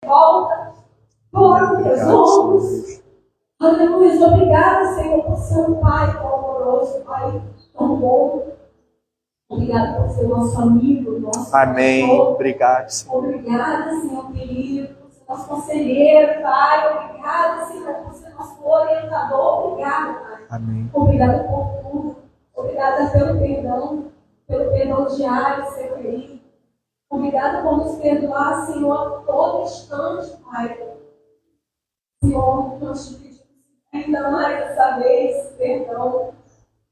volta. Glória teus ombros. Aleluia. Obrigada, Senhor, por ser um Pai tão amoroso, Pai tão bom. Obrigada por ser nosso amigo, nosso Amém. pastor. Obrigado, Senhor. Obrigada, Senhor querido, por ser nosso conselheiro, Pai. Obrigada, Senhor, por ser nosso orientador. Obrigada, Pai. Amém. Obrigada por tudo. Obrigada pelo perdão diário, Senhor querido. Obrigada por nos perdoar, Senhor, a todo instante, Pai. Senhor, nós te pedimos ainda mais dessa vez, perdão.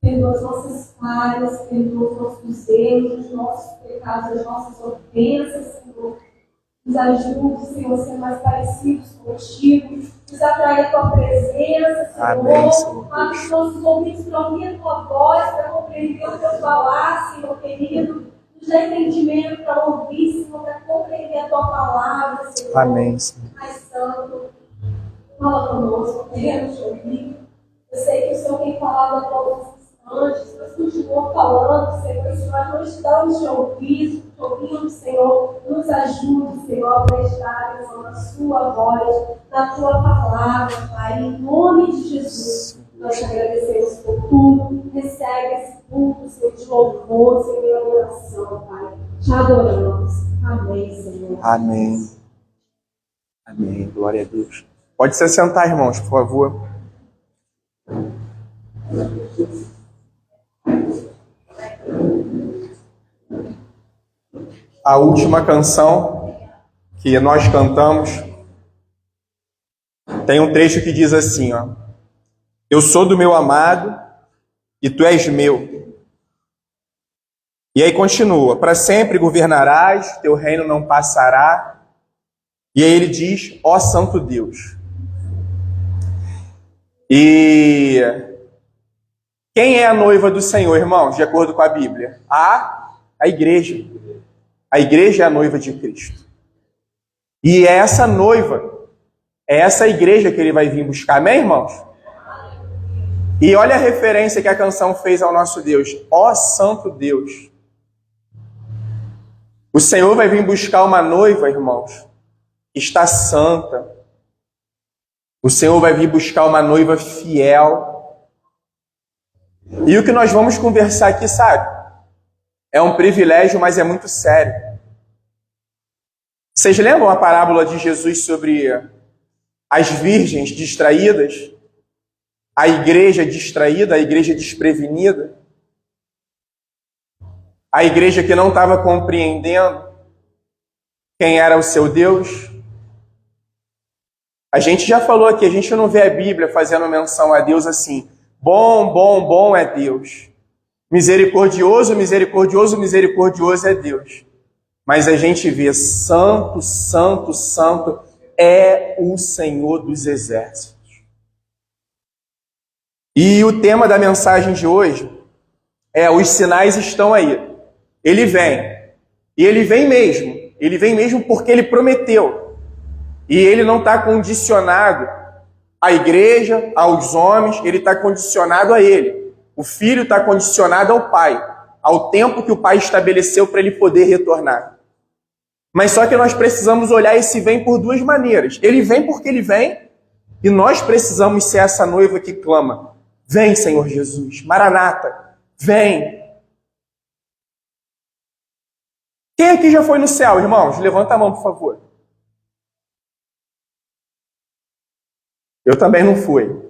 Perdoa as nossas falhas, perdoa os nossos erros, os nossos pecados, as nossas ofensas, Senhor. Nos ajude, Senhor, a ser mais parecidos contigo. Nos atrair a tua presença, Senhor. Amém, Senhor. Abre os nossos ouvidos para ouvir a tua voz, para compreender o teu falar, Senhor querido. Nos dá entendimento para ouvir, Senhor, para compreender a tua palavra, Senhor. Amém, Senhor. Pai Santo, fala conosco, queremos te ouvir. Eu sei que o Senhor tem falado a todos os instantes, mas continua falando, Senhor, se nós não estamos te ouvindo, Senhor, nos ajude, Senhor, a prestar atenção na sua voz, na tua palavra, Pai, em nome de Jesus. Nós te agradecemos por tudo. Recebe esse culto, Senhor, de louvor, Senhor, e adoração, Pai. Te adoramos. Amém, Senhor. Amém. Amém. Glória a Deus. Pode se sentar, irmãos, por favor. A última canção que nós cantamos tem um trecho que diz assim, ó: eu sou do meu amado e tu és meu. E aí continua: para sempre governarás, teu reino não passará. E aí ele diz: ó Santo Deus. E quem é a noiva do Senhor, irmãos, de acordo com a Bíblia? A igreja. A igreja é a noiva de Cristo. E é essa noiva, é essa igreja que ele vai vir buscar. Amém, irmãos? E olha a referência que a canção fez ao nosso Deus. Ó Santo Deus. O Senhor vai vir buscar uma noiva, irmãos, que está santa. O Senhor vai vir buscar uma noiva fiel. E o que nós vamos conversar aqui, sabe? É um privilégio, mas é muito sério. Vocês lembram a parábola de Jesus sobre as virgens distraídas? A igreja distraída, a igreja desprevenida? A igreja que não estava compreendendo quem era o seu Deus? A gente já falou aqui, a gente não vê a Bíblia fazendo menção a Deus assim: bom, bom, bom é Deus. Misericordioso, misericordioso, misericordioso é Deus. Mas a gente vê: santo, santo, santo é o Senhor dos exércitos. E o tema da mensagem de hoje é: os sinais estão aí. Ele vem. E ele vem mesmo. Ele vem mesmo porque ele prometeu. E ele não está condicionado à igreja, aos homens, ele está condicionado a ele. O filho está condicionado ao pai, ao tempo que o pai estabeleceu para ele poder retornar. Mas só que nós precisamos olhar esse vem por duas maneiras. Ele vem porque ele vem, e nós precisamos ser essa noiva que clama: vem, Senhor Jesus, Maranata, vem. Quem aqui já foi no céu, irmãos? Levanta a mão, por favor. Eu também não fui.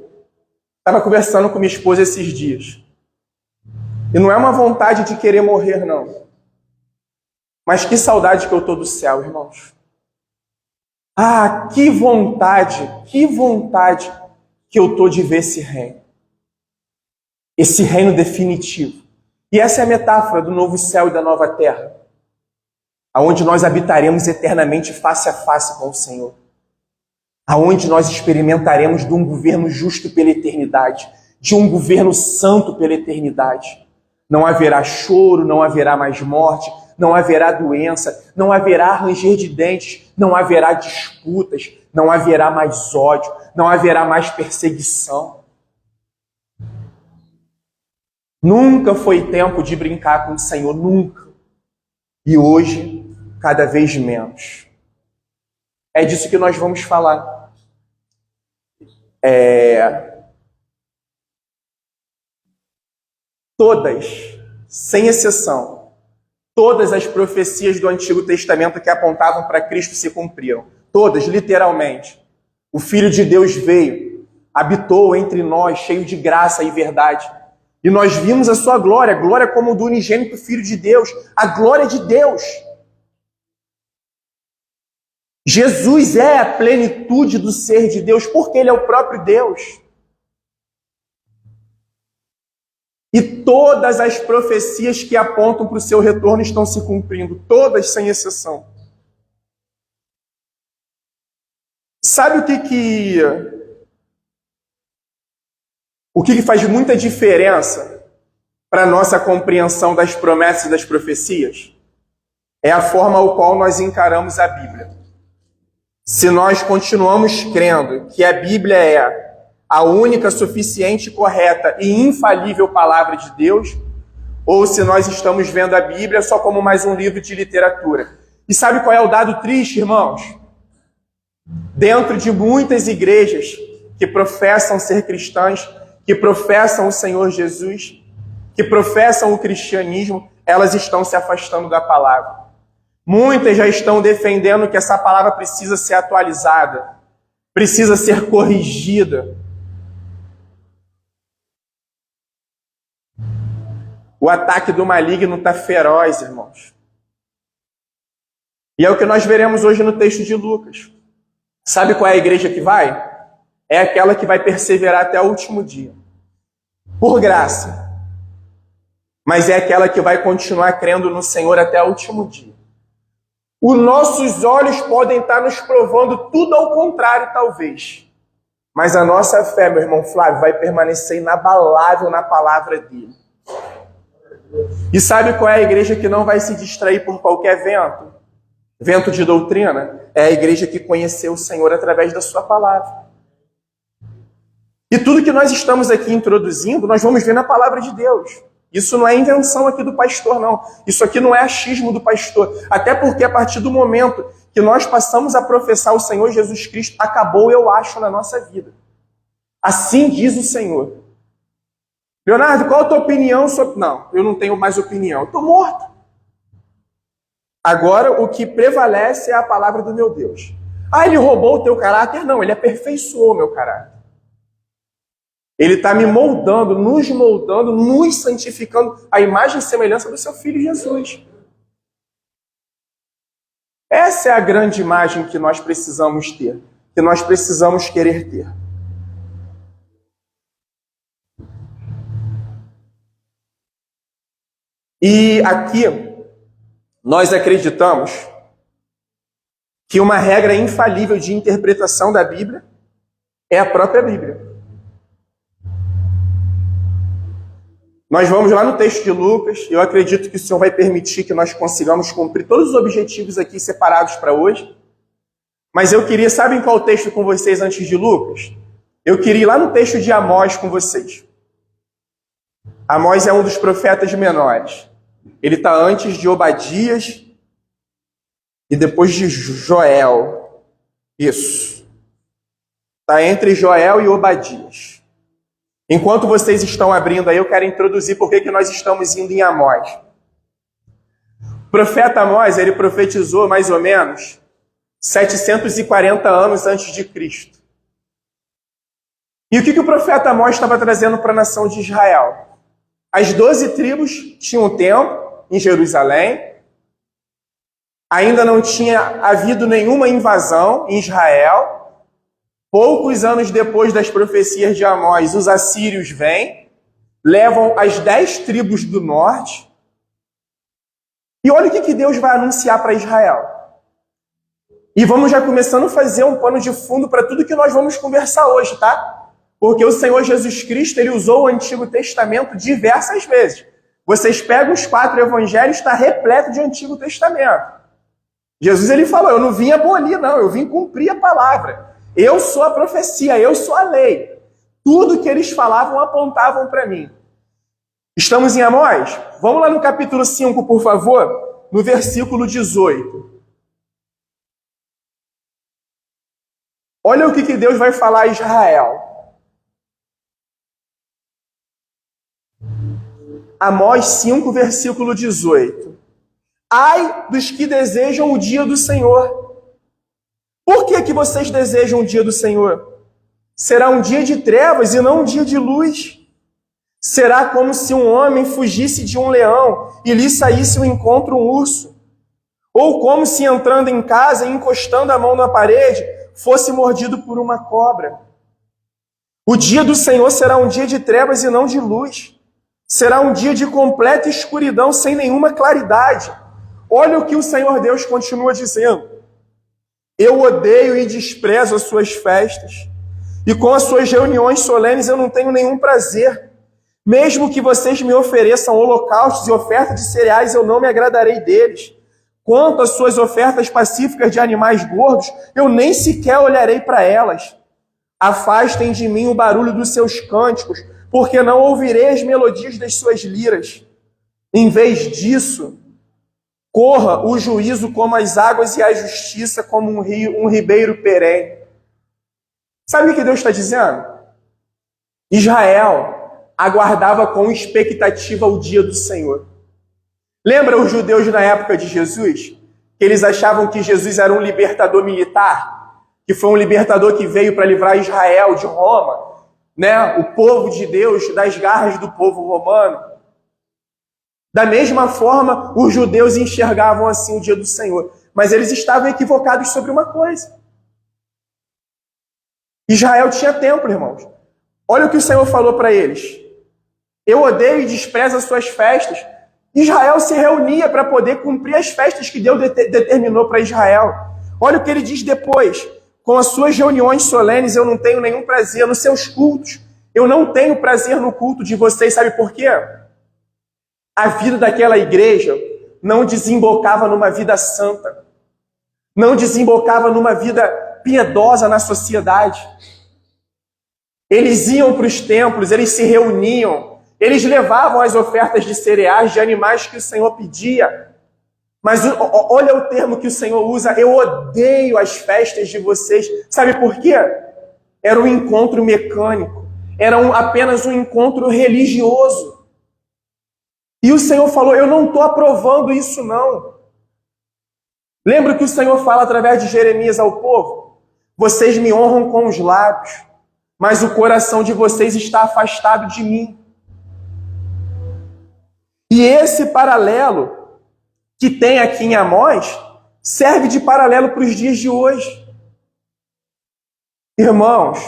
Estava conversando com minha esposa esses dias. E não é uma vontade de querer morrer, não. Mas que saudade que eu estou do céu, irmãos. Ah, que vontade que eu estou de ver esse reino. Esse reino definitivo. E essa é a metáfora do novo céu e da nova terra, aonde nós habitaremos eternamente face a face com o Senhor. Aonde nós experimentaremos de um governo justo pela eternidade, de um governo santo pela eternidade. Não haverá choro, não haverá mais morte, não haverá doença, não haverá ranger de dentes, não haverá disputas, não haverá mais ódio, não haverá mais perseguição. Nunca foi tempo de brincar com o Senhor, nunca. E hoje, cada vez menos. É disso que nós vamos falar. Todas, sem exceção, todas as profecias do Antigo Testamento que apontavam para Cristo se cumpriram. Todas, literalmente. O Filho de Deus veio, habitou entre nós, cheio de graça e verdade. E nós vimos a sua glória, a glória como do unigênito Filho de Deus, a glória de Deus. Jesus é a plenitude do ser de Deus, porque Ele é o próprio Deus. E todas as profecias que apontam para o seu retorno estão se cumprindo, todas sem exceção. Sabe o que faz muita diferença para a nossa compreensão das promessas e das profecias? É a forma ao qual nós encaramos a Bíblia. Se nós continuamos crendo que a Bíblia é a única, suficiente, correta e infalível palavra de Deus, ou se nós estamos vendo a Bíblia só como mais um livro de literatura. E sabe qual é o dado triste, irmãos? Dentro de muitas igrejas que professam ser cristãs, que professam o Senhor Jesus, que professam o cristianismo, elas estão se afastando da palavra. Muitas já estão defendendo que essa palavra precisa ser atualizada, precisa ser corrigida. O ataque do maligno está feroz, irmãos. E é o que nós veremos hoje no texto de Lucas. Sabe qual é a igreja que vai? É aquela que vai perseverar até o último dia. Por graça. Mas é aquela que vai continuar crendo no Senhor até o último dia. Os nossos olhos podem estar nos provando tudo ao contrário, talvez. Mas a nossa fé, meu irmão Flávio, vai permanecer inabalável na palavra dele. E sabe qual é a igreja que não vai se distrair por qualquer vento? Vento de doutrina? É a igreja que conheceu o Senhor através da sua palavra. E tudo que nós estamos aqui introduzindo, nós vamos ver na palavra de Deus. Isso não é invenção aqui do pastor, não. Isso aqui não é achismo do pastor. Até porque a partir do momento que nós passamos a professar o Senhor Jesus Cristo, acabou, eu acho, na nossa vida. Assim diz o Senhor. Leonardo, qual a tua opinião sobre... Não, eu não tenho mais opinião. Eu estou morto. Agora, o que prevalece é a palavra do meu Deus. Ah, ele roubou o teu caráter? Não, ele aperfeiçoou o meu caráter. Ele está me moldando, nos santificando a imagem e semelhança do seu Filho Jesus. Essa é a grande imagem que nós precisamos ter, que nós precisamos querer ter. E aqui, nós acreditamos que uma regra infalível de interpretação da Bíblia é a própria Bíblia. Nós vamos lá no texto de Lucas, e eu acredito que o Senhor vai permitir que nós consigamos cumprir todos os objetivos aqui separados para hoje. Mas eu queria, sabe em qual texto com vocês antes de Lucas? Eu queria ir lá no texto de Amós com vocês. Amós é um dos profetas menores. Ele está antes de Obadias e depois de Joel. Isso. Está entre Joel e Obadias. Enquanto vocês estão abrindo aí, eu quero introduzir por que nós estamos indo em Amós. O profeta Amós, ele profetizou mais ou menos 740 anos antes de Cristo. E o que o profeta Amós estava trazendo para a nação de Israel? As 12 tribos tinham um templo em Jerusalém. Ainda não tinha havido nenhuma invasão em Israel. Poucos anos depois das profecias de Amós, os assírios vêm, levam as 10 tribos do norte. E olha o que Deus vai anunciar para Israel. E vamos já começando a fazer um pano de fundo para tudo que nós vamos conversar hoje, tá? Porque o Senhor Jesus Cristo, ele usou o Antigo Testamento diversas vezes. Vocês pegam os 4 evangelhos, está repleto de Antigo Testamento. Jesus, ele falou, eu não vim abolir, não, eu vim cumprir a palavra. Eu sou a profecia, eu sou a lei. Tudo que eles falavam apontavam para mim. Estamos em Amós? Vamos lá no capítulo 5, por favor, no versículo 18. Olha o que Deus vai falar a Israel. Amós 5, versículo 18. Ai dos que desejam o dia do Senhor. Por que vocês desejam o dia do Senhor? Será um dia de trevas e não um dia de luz. Será como se um homem fugisse de um leão e lhe saísse ao encontro um urso. Ou como se entrando em casa e encostando a mão na parede, fosse mordido por uma cobra. O dia do Senhor será um dia de trevas e não de luz. Será um dia de completa escuridão, sem nenhuma claridade. Olha o que o Senhor Deus continua dizendo. Eu odeio e desprezo as suas festas, e com as suas reuniões solenes eu não tenho nenhum prazer. Mesmo que vocês me ofereçam holocaustos e ofertas de cereais, eu não me agradarei deles. Quanto às suas ofertas pacíficas de animais gordos, eu nem sequer olharei para elas. Afastem de mim o barulho dos seus cânticos, porque não ouvirei as melodias das suas liras. Em vez disso, corra o juízo como as águas e a justiça como um rio, um ribeiro perene. Sabe o que Deus está dizendo? Israel aguardava com expectativa o dia do Senhor. Lembra os judeus na época de Jesus? Que eles achavam que Jesus era um libertador militar, que foi um libertador que veio para livrar Israel de Roma, né? O povo de Deus das garras do povo romano. Da mesma forma, os judeus enxergavam assim o dia do Senhor. Mas eles estavam equivocados sobre uma coisa. Israel tinha templo, irmãos. Olha o que o Senhor falou para eles. Eu odeio e desprezo as suas festas. Israel se reunia para poder cumprir as festas que Deus determinou para Israel. Olha o que ele diz depois. Com as suas reuniões solenes eu não tenho nenhum prazer. Nos seus cultos, eu não tenho prazer no culto de vocês. Sabe por quê? A vida daquela igreja não desembocava numa vida santa. Não desembocava numa vida piedosa na sociedade. Eles iam para os templos, eles se reuniam, eles levavam as ofertas de cereais, de animais que o Senhor pedia. Mas olha o termo que o Senhor usa, eu odeio as festas de vocês. Sabe por quê? Era um encontro mecânico, era apenas um encontro religioso. E o Senhor falou, eu não estou aprovando isso não. Lembra que o Senhor fala através de Jeremias ao povo? Vocês me honram com os lábios, mas o coração de vocês está afastado de mim. E esse paralelo que tem aqui em Amós serve de paralelo para os dias de hoje. Irmãos,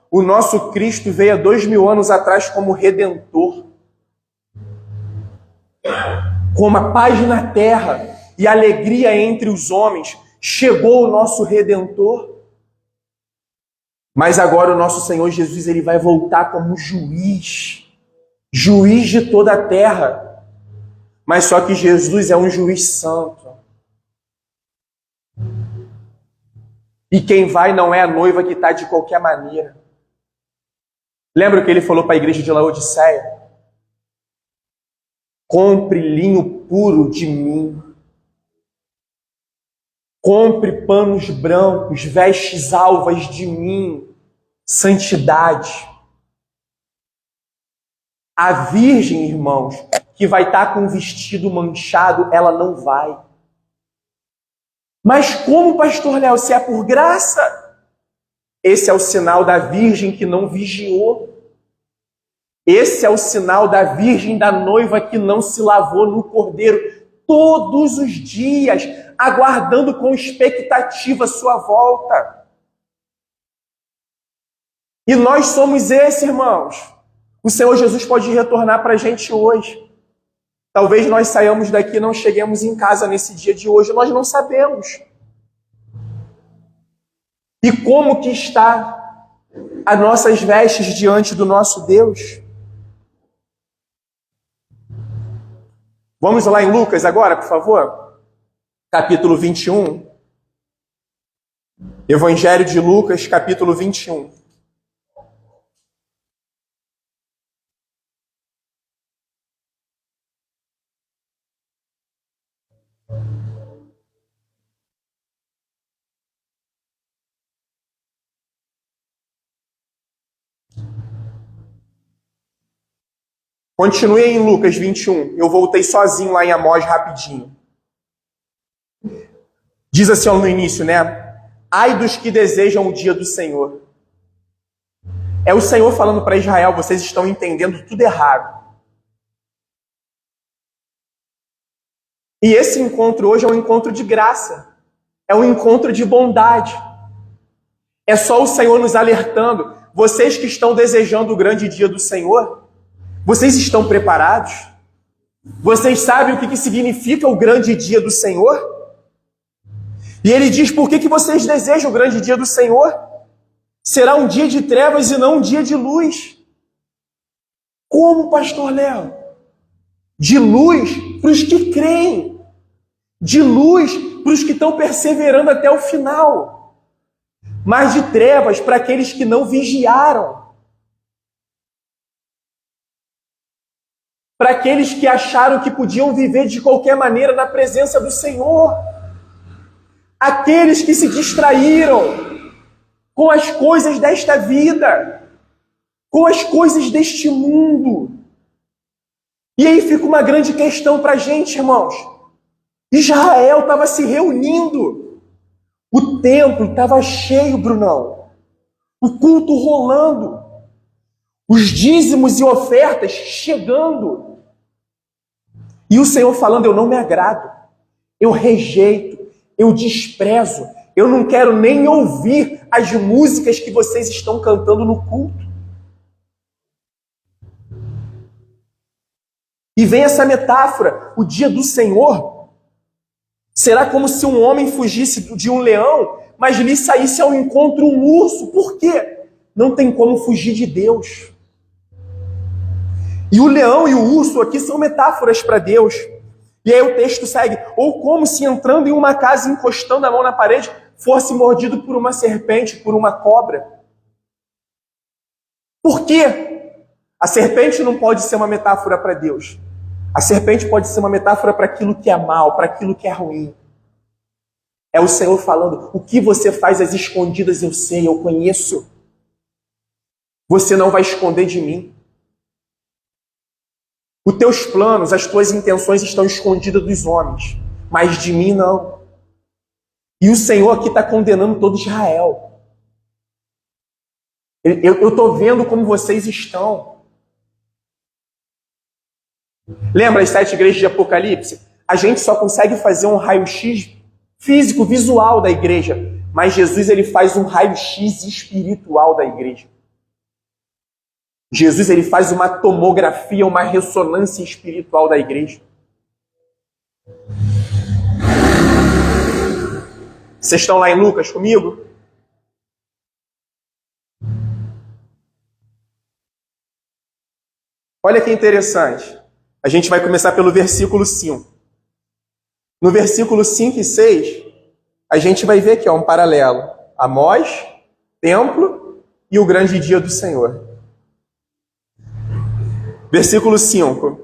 o nosso Cristo veio há 2000 anos atrás como Redentor, com uma paz na terra e alegria entre os homens. Chegou o nosso Redentor. Mas agora o nosso Senhor Jesus ele vai voltar como juiz de toda a terra. Mas só que Jesus é um juiz santo. E quem vai não é a noiva que está de qualquer maneira. Lembra o que ele falou para a igreja de Laodiceia? Compre linho puro de mim. Compre panos brancos, vestes alvas de mim. Santidade. A virgem, irmãos, que vai estar com o vestido manchado, ela não vai. Mas como, pastor Léo, se é por graça? Esse é o sinal da virgem que não vigiou. Esse é o sinal da virgem, da noiva que não se lavou no cordeiro todos os dias, aguardando com expectativa a sua volta. E nós somos esse, irmãos. O Senhor Jesus pode retornar para a gente hoje. Talvez nós saiamos daqui e não cheguemos em casa nesse dia de hoje. Nós não sabemos. E como que está as nossas vestes diante do nosso Deus? Vamos lá em Lucas agora, por favor? Capítulo 21. Evangelho de Lucas, capítulo 21. Continue em Lucas 21. Eu voltei sozinho lá em Amós rapidinho. Diz assim no início, né? Ai dos que desejam o dia do Senhor. É o Senhor falando para Israel, vocês estão entendendo tudo errado. E esse encontro hoje é um encontro de graça. É um encontro de bondade. É só o Senhor nos alertando. Vocês que estão desejando o grande dia do Senhor, vocês estão preparados? Vocês sabem o que significa o grande dia do Senhor? E ele diz, por que vocês desejam o grande dia do Senhor? Será um dia de trevas e não um dia de luz. Como, pastor Léo? De luz para os que creem. De luz para os que estão perseverando até o final. Mas de trevas para aqueles que não vigiaram. Para aqueles que acharam que podiam viver de qualquer maneira na presença do Senhor. Aqueles que se distraíram com as coisas desta vida, com as coisas deste mundo. E aí fica uma grande questão para a gente, irmãos. Israel estava se reunindo. O templo estava cheio, Brunão. O culto rolando. Os dízimos e ofertas chegando. E o Senhor falando, eu não me agrado. Eu rejeito. Eu desprezo. Eu não quero nem ouvir as músicas que vocês estão cantando no culto. E vem essa metáfora, o dia do Senhor será como se um homem fugisse de um leão, mas lhe saísse ao encontro um urso. Por quê? Não tem como fugir de Deus. E o leão e o urso aqui são metáforas para Deus. E aí o texto segue, ou como se entrando em uma casa, encostando a mão na parede, fosse mordido por uma serpente, por uma cobra. Por quê? A serpente não pode ser uma metáfora para Deus. A serpente pode ser uma metáfora para aquilo que é mal, para aquilo que é ruim. É o Senhor falando, o que você faz às escondidas eu sei, eu conheço. Você não vai esconder de mim. Os teus planos, as tuas intenções estão escondidas dos homens, mas de mim não. E o Senhor aqui está condenando todo Israel. Eu estou vendo como vocês estão. Lembra as 7 igrejas de Apocalipse? A gente só consegue fazer um raio-x físico, visual da igreja, mas Jesus ele faz um raio-x espiritual da igreja. Jesus ele faz uma tomografia, uma ressonância espiritual da igreja. Vocês estão lá em Lucas comigo? Olha que interessante. A gente vai começar pelo versículo 5. No versículo 5 e 6, a gente vai ver que é um paralelo. Amós, templo e o grande dia do Senhor. Versículo 5.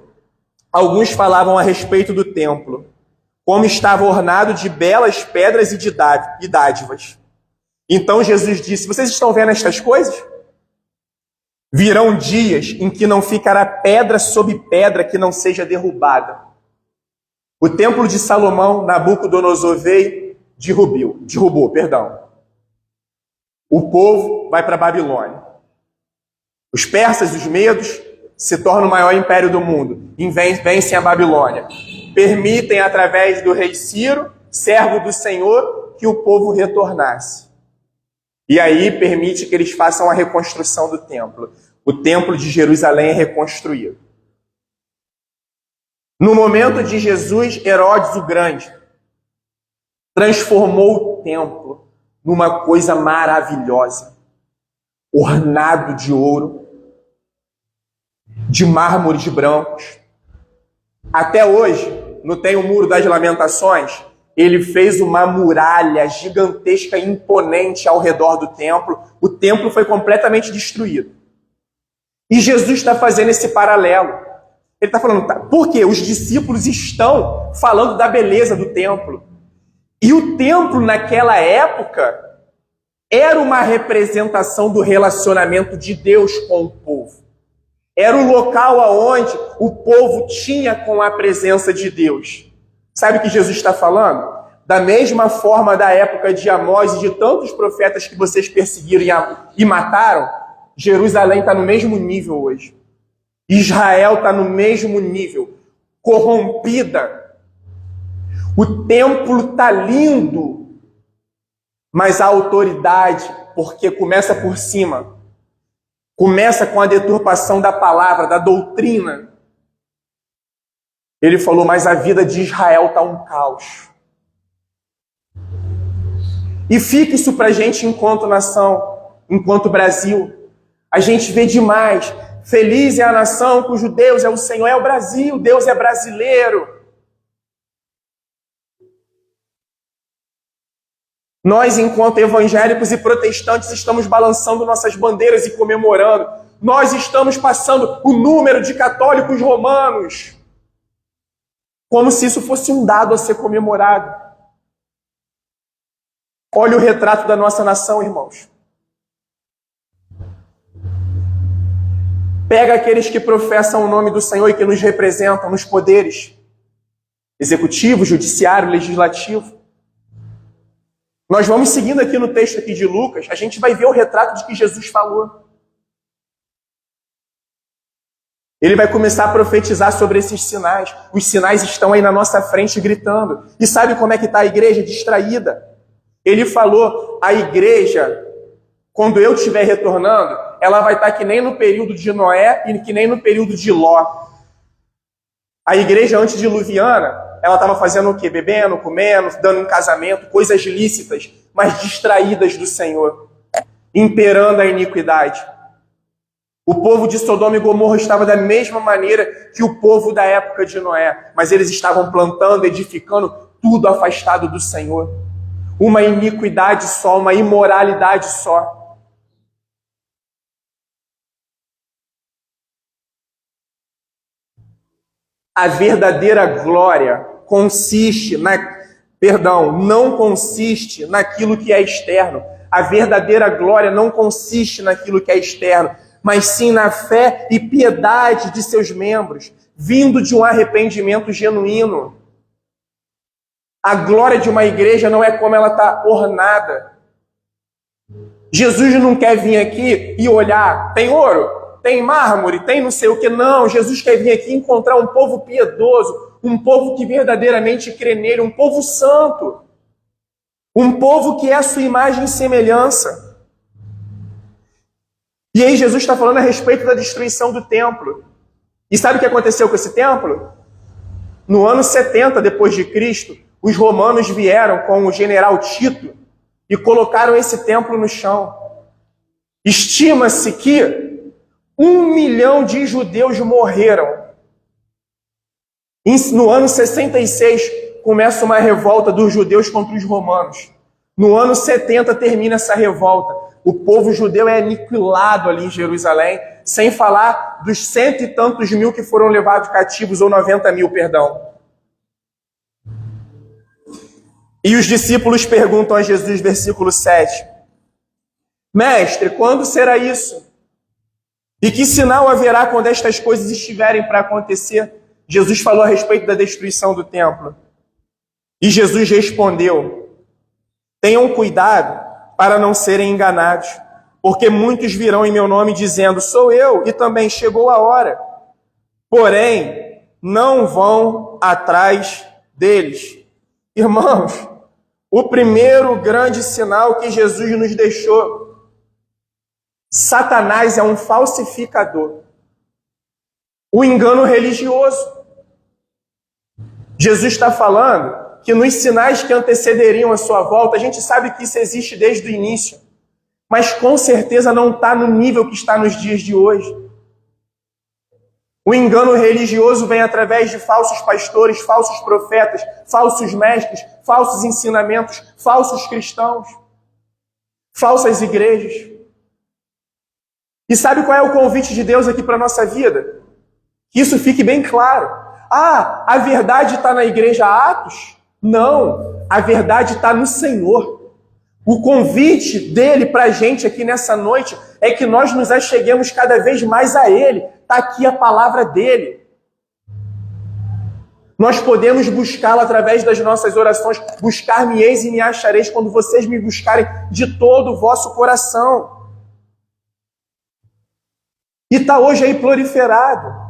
Alguns falavam a respeito do templo, como estava ornado de belas pedras e de dádivas. Então Jesus disse, vocês estão vendo estas coisas? Virão dias em que não ficará pedra sobre pedra que não seja derrubada. O templo de Salomão, Nabucodonosor veio, derrubou. O povo vai para a Babilônia. Os persas, os medos, se tornam o maior império do mundo. Vencem a Babilônia. Permitem, através do rei Ciro, servo do Senhor, que o povo retornasse. E aí permite que eles façam a reconstrução do templo. O templo de Jerusalém é reconstruído. No momento de Jesus, Herodes o Grande transformou o templo numa coisa maravilhosa, ornado de ouro, de mármores brancos. Até hoje, não tem o Muro das Lamentações? Ele fez uma muralha gigantesca e imponente ao redor do templo. O templo foi completamente destruído. E Jesus está fazendo esse paralelo. Ele está falando, por quê? Os discípulos estão falando da beleza do templo. E o templo, naquela época, era uma representação do relacionamento de Deus com o povo. Era o local aonde o povo tinha com a presença de Deus. Sabe o que Jesus está falando? Da mesma forma da época de Amós e de tantos profetas que vocês perseguiram e mataram, Jerusalém está no mesmo nível hoje. Israel está no mesmo nível, corrompida. O templo está lindo, mas a autoridade, porque começa por cima, começa com a deturpação da palavra, da doutrina. Ele falou, mas a vida de Israel está um caos. E fica isso para a gente enquanto nação, enquanto Brasil. A gente vê demais. Feliz é a nação cujo Deus é o Senhor, é o Brasil, Deus é brasileiro. Nós, enquanto evangélicos e protestantes, estamos balançando nossas bandeiras e comemorando. Nós estamos passando o número de católicos romanos, como se isso fosse um dado a ser comemorado. Olha o retrato da nossa nação, irmãos. Pega aqueles que professam o nome do Senhor e que nos representam nos poderes executivo, judiciário, legislativo. Nós vamos seguindo aqui no texto aqui de Lucas, a gente vai ver o retrato de que Jesus falou. Ele vai começar a profetizar sobre esses sinais. Os sinais estão aí na nossa frente gritando. E sabe como é que está a igreja? Distraída. Ele falou, a igreja, quando eu estiver retornando, ela vai estar que nem no período de Noé e que nem no período de Ló. A igreja antediluviana, ela estava fazendo o quê? Bebendo, comendo, dando em casamento, coisas lícitas, mas distraídas do Senhor, imperando a iniquidade. O povo de Sodoma e Gomorra estava da mesma maneira que o povo da época de Noé, mas eles estavam plantando, edificando, tudo afastado do Senhor. Uma iniquidade só, uma imoralidade só. A verdadeira glória não consiste naquilo que é externo. A verdadeira glória não consiste naquilo que é externo, mas sim na fé e piedade de seus membros, vindo de um arrependimento genuíno. A glória de uma igreja não é como ela está ornada. Jesus não quer vir aqui e olhar, tem ouro? Tem mármore, tem não sei o que, não. Jesus quer vir aqui encontrar um povo piedoso, um povo que verdadeiramente crê nele, um povo santo, um povo que é a sua imagem e semelhança. E aí Jesus está falando a respeito da destruição do templo. E sabe o que aconteceu com esse templo? No ano 70 depois de Cristo, os romanos vieram com o general Tito e colocaram esse templo no chão. Estima-se que 1 milhão de judeus morreram. No ano 66, começa uma revolta dos judeus contra os romanos. No ano 70, termina essa revolta. O povo judeu é aniquilado ali em Jerusalém, sem falar dos 100 e tantos mil que foram levados cativos, ou 90 mil, perdão. E os discípulos perguntam a Jesus, versículo 7. Mestre, quando será isso? E que sinal haverá quando estas coisas estiverem para acontecer? Jesus falou a respeito da destruição do templo. E Jesus respondeu, tenham cuidado para não serem enganados, porque muitos virão em meu nome dizendo, sou eu, e também chegou a hora. Porém, não vão atrás deles. Irmãos, o primeiro grande sinal que Jesus nos deixou, Satanás é um falsificador. O engano religioso. Jesus está falando que nos sinais que antecederiam a sua volta, a gente sabe que isso existe desde o início, mas com certeza não está no nível que está nos dias de hoje. O engano religioso vem através de falsos pastores, falsos profetas, falsos mestres, falsos ensinamentos, falsos cristãos, falsas igrejas. E sabe qual é o convite de Deus aqui para a nossa vida? Que isso fique bem claro. Ah, a verdade está na igreja Atos? Não, a verdade está no Senhor. O convite dele para a gente aqui nessa noite é que nós nos acheguemos cada vez mais a Ele. Está Está aqui a palavra dele. Nós podemos buscá-lo através das nossas orações. Buscar-me-eis e me achareis quando vocês me buscarem de todo o vosso coração. E está hoje aí proliferado.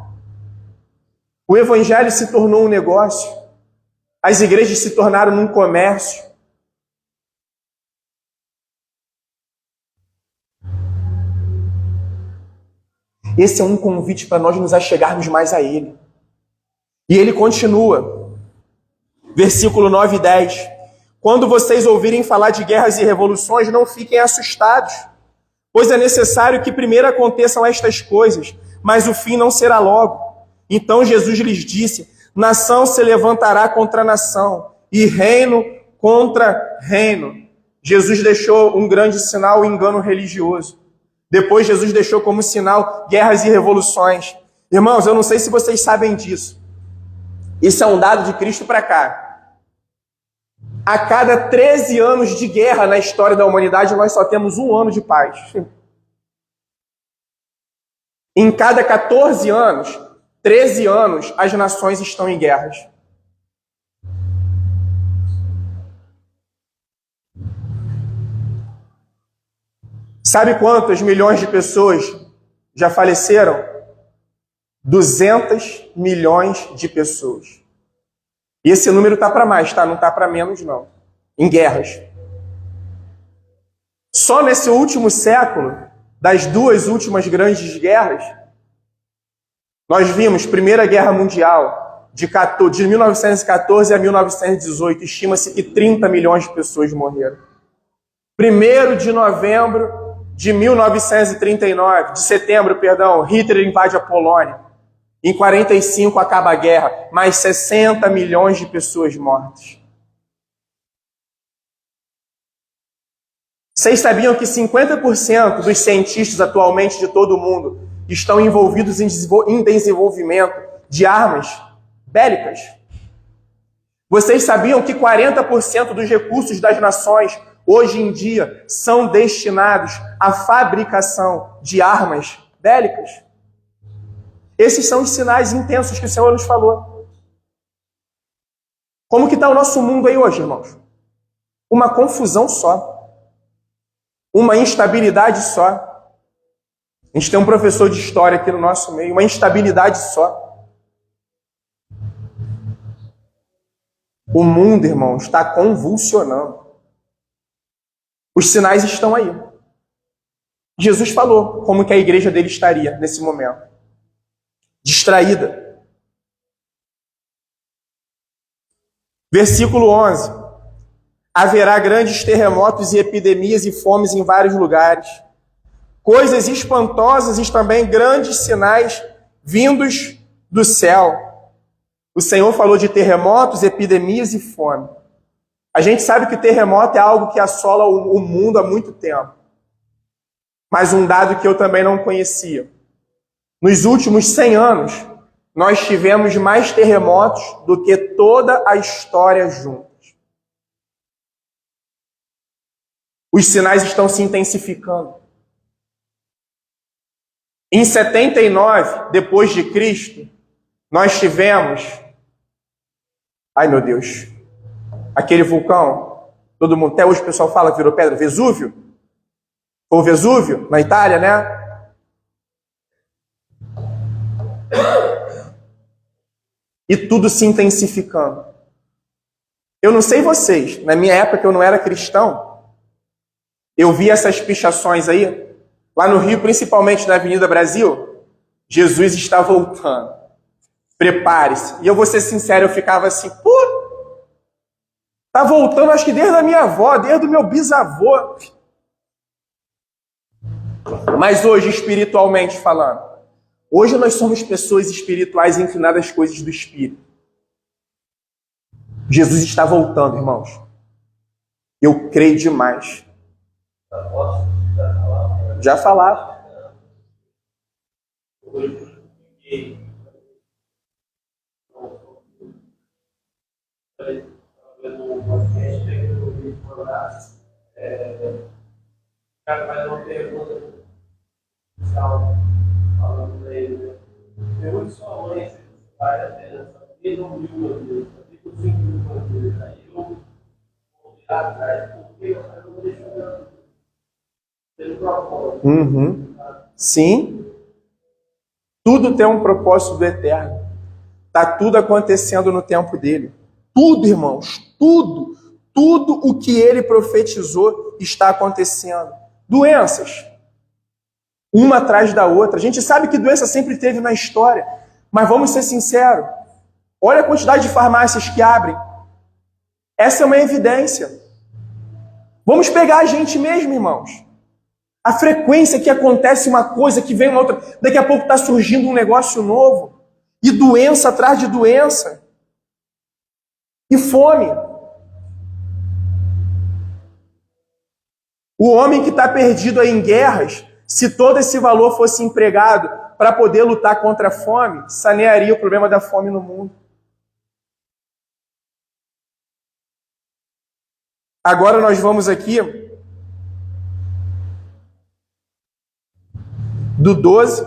O evangelho se tornou um negócio. As igrejas se tornaram um comércio. Esse é um convite para nós nos achegarmos mais a Ele. E Ele continua. Versículo 9 e 10. Quando vocês ouvirem falar de guerras e revoluções, não fiquem assustados, pois é necessário que primeiro aconteçam estas coisas, mas o fim não será logo. Então Jesus lhes disse: nação se levantará contra nação, e reino contra reino. Jesus deixou um grande sinal, o engano religioso. Depois Jesus deixou como sinal guerras e revoluções. Irmãos, eu não sei se vocês sabem disso. Isso é um dado de Cristo para cá. A cada 13 anos de guerra na história da humanidade, nós só temos um ano de paz. Em cada 14 anos, 13 anos, as nações estão em guerras. Sabe quantos milhões de pessoas já faleceram? 200 milhões de pessoas. E esse número está para mais, tá? Não está para menos, não. Em guerras. Só nesse último século, das duas últimas grandes guerras, nós vimos Primeira Guerra Mundial, de 1914 a 1918, estima-se que 30 milhões de pessoas morreram. 1º de novembro de 1939, de setembro, perdão, Hitler invade a Polônia. Em 45 acaba a guerra, mais 60 milhões de pessoas mortas. Vocês sabiam que 50% dos cientistas atualmente de todo o mundo estão envolvidos em desenvolvimento de armas bélicas? Vocês sabiam que 40% dos recursos das nações hoje em dia são destinados à fabricação de armas bélicas? Esses são os sinais intensos que o Senhor nos falou. Como que está o nosso mundo aí hoje, irmãos? Uma confusão só. Uma instabilidade só. A gente tem um professor de história aqui no nosso meio. Uma instabilidade só. O mundo, irmãos, está convulsionando. Os sinais estão aí. Jesus falou como que a igreja dele estaria nesse momento. Distraída. Versículo 11. Haverá grandes terremotos e epidemias e fomes em vários lugares. Coisas espantosas e também grandes sinais vindos do céu. O Senhor falou de terremotos, epidemias e fome. A gente sabe que o terremoto é algo que assola o mundo há muito tempo. Mas um dado que eu também não conhecia. Nos últimos 100 anos, nós tivemos mais terremotos do que toda a história juntos. Os sinais estão se intensificando. Em 79, depois de Cristo, nós tivemos... Ai, meu Deus. Aquele vulcão, todo mundo, até hoje o pessoal fala que virou pedra, Vesúvio. Foi o Vesúvio, na Itália, né? E tudo se intensificando. Eu não sei vocês, na minha época eu não era cristão, eu vi essas pichações aí, lá no Rio, principalmente na Avenida Brasil, Jesus está voltando. Prepare-se. E eu vou ser sincero, eu ficava assim, pô, tá voltando acho que desde a minha avó, desde o meu bisavô. Mas hoje, espiritualmente falando, hoje nós somos pessoas espirituais inclinadas às coisas do Espírito. Jesus está voltando, irmãos. Eu creio demais. Já falava. Cara, faz uma pergunta falando pra ele, né? Eu e sua mãe, seus pais, até ele não viu meu Deus, eu fico sem meu Deus. Aí eu vou virar atrás, porque eu não deixo meu pelo propósito. Uhum. Sim. Tudo tem um propósito do eterno. Está tudo acontecendo no tempo dele. Tudo, irmãos, tudo. Tudo o que ele profetizou está acontecendo. Doenças, uma atrás da outra. A gente sabe que doença sempre teve na história, mas vamos ser sinceros. Olha a quantidade de farmácias que abrem. Essa é uma evidência. Vamos pegar a gente mesmo, irmãos. A frequência que acontece uma coisa, que vem uma outra. Daqui a pouco está surgindo um negócio novo. E doença atrás de doença. E fome. O homem que está perdido aí em guerras, se todo esse valor fosse empregado para poder lutar contra a fome, sanearia o problema da fome no mundo. Agora nós vamos aqui do 12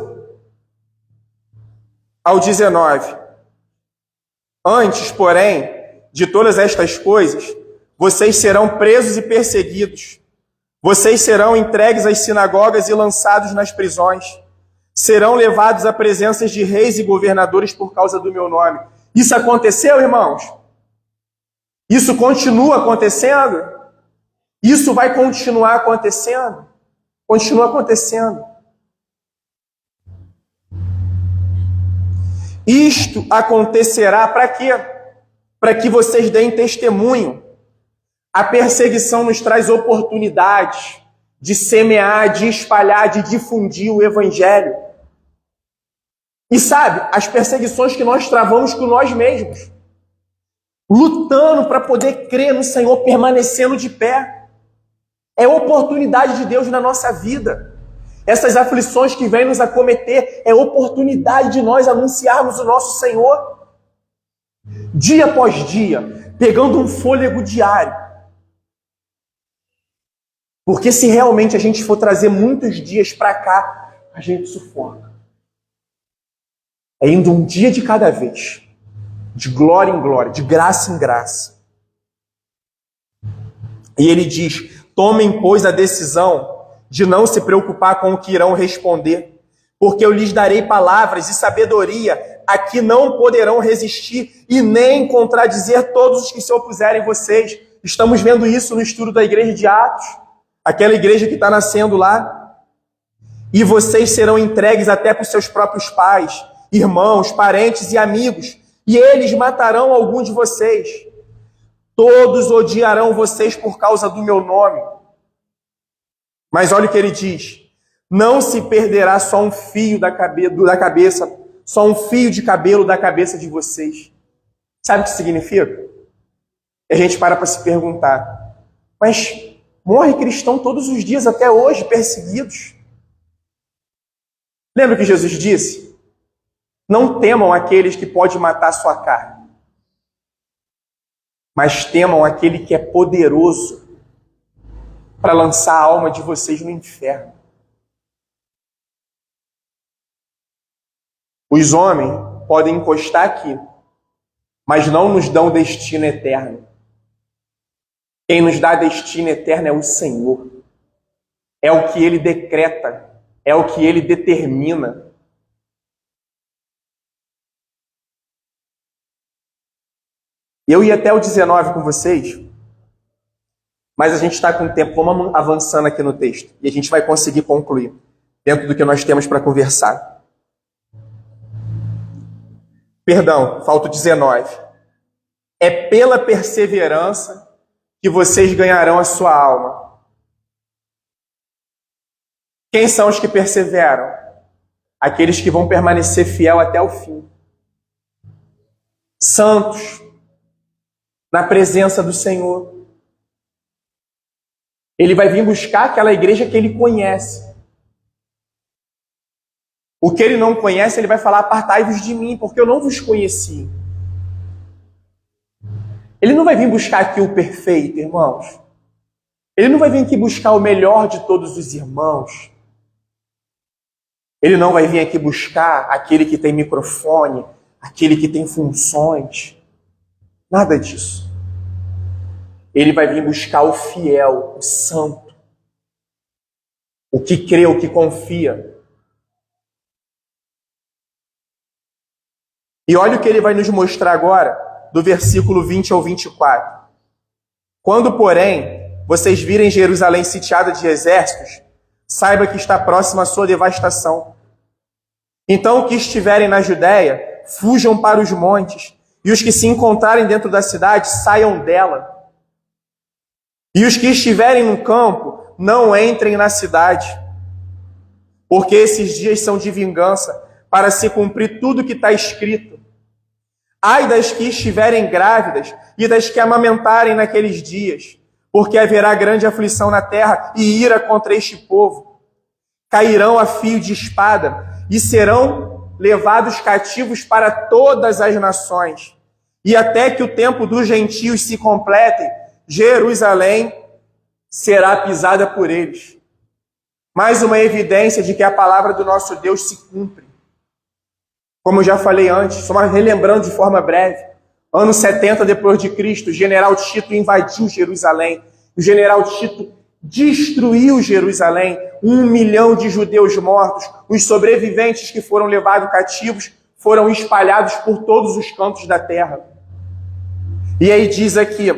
ao 19. Antes, porém, de todas estas coisas, vocês serão presos e perseguidos. Vocês serão entregues às sinagogas e lançados nas prisões. Serão levados a presenças de reis e governadores por causa do meu nome. Isso aconteceu, irmãos? Isso continua acontecendo? Isso vai continuar acontecendo? Continua acontecendo. Isto acontecerá para quê? Para que vocês deem testemunho. A perseguição nos traz oportunidades de semear, de espalhar, de difundir o evangelho. E sabe, as perseguições que nós travamos com nós mesmos, lutando para poder crer no Senhor, permanecendo de pé, é oportunidade de Deus na nossa vida. Essas aflições que vêm nos acometer é oportunidade de nós anunciarmos o nosso Senhor. Dia após dia, pegando um fôlego diário. Porque se realmente a gente for trazer muitos dias para cá, a gente sufoca. É indo um dia de cada vez. De glória em glória, de graça em graça. E ele diz, tomem, pois, a decisão de não se preocupar com o que irão responder, porque eu lhes darei palavras e sabedoria a que não poderão resistir e nem contradizer todos os que se opuserem a vocês. Estamos vendo isso no estudo da igreja de Atos, aquela igreja que está nascendo lá. E vocês serão entregues até para os seus próprios pais, irmãos, parentes e amigos, e eles matarão algum de vocês. Todos odiarão vocês por causa do meu nome. Mas olha o que ele diz. Não se perderá só um fio da cabeça, só um fio de cabelo da cabeça de vocês. Sabe o que significa? E a gente para se perguntar. Mas morre cristão todos os dias até hoje, perseguidos. Lembra o que Jesus disse? Não temam aqueles que podem matar sua carne, mas temam aquele que é poderoso para lançar a alma de vocês no inferno. Os homens podem encostar aqui, mas não nos dão destino eterno. Quem nos dá destino eterno é o Senhor. É o que Ele decreta, é o que Ele determina. Eu ia até o 19 com vocês, mas a gente está com tempo. Vamos avançando aqui no texto e a gente vai conseguir concluir dentro do que nós temos para conversar. Perdão, falta o 19. É pela perseverança que vocês ganharão a sua alma. Quem são os que perseveram? Aqueles que vão permanecer fiel até o fim. Santos, na presença do Senhor. Ele vai vir buscar aquela igreja que ele conhece. O que ele não conhece, ele vai falar, apartai-vos de mim, porque eu não vos conheci. Ele não vai vir buscar aqui o perfeito, irmãos. Ele não vai vir aqui buscar o melhor de todos os irmãos. Ele não vai vir aqui buscar aquele que tem microfone, aquele que tem funções. Nada disso. Ele vai vir buscar o fiel, o santo, o que crê, o que confia. E olha o que ele vai nos mostrar agora, do versículo 20 ao 24. Quando, porém, vocês virem Jerusalém sitiada de exércitos, saiba que está próxima a sua devastação. Então, os que estiverem na Judéia, fujam para os montes, e os que se encontrarem dentro da cidade, saiam dela. E os que estiverem no campo, não entrem na cidade, porque esses dias são de vingança, para se cumprir tudo que está escrito. Ai das que estiverem grávidas e das que amamentarem naqueles dias, porque haverá grande aflição na terra e ira contra este povo. Cairão a fio de espada e serão levados cativos para todas as nações. E até que o tempo dos gentios se complete, Jerusalém será pisada por eles. Mais uma evidência de que a palavra do nosso Deus se cumpre. Como eu já falei antes, só relembrando de forma breve, ano 70 depois de Cristo, o general Tito invadiu Jerusalém. O general Tito destruiu Jerusalém. 1 milhão de judeus mortos. Os sobreviventes que foram levados cativos foram espalhados por todos os cantos da terra. E aí diz aqui: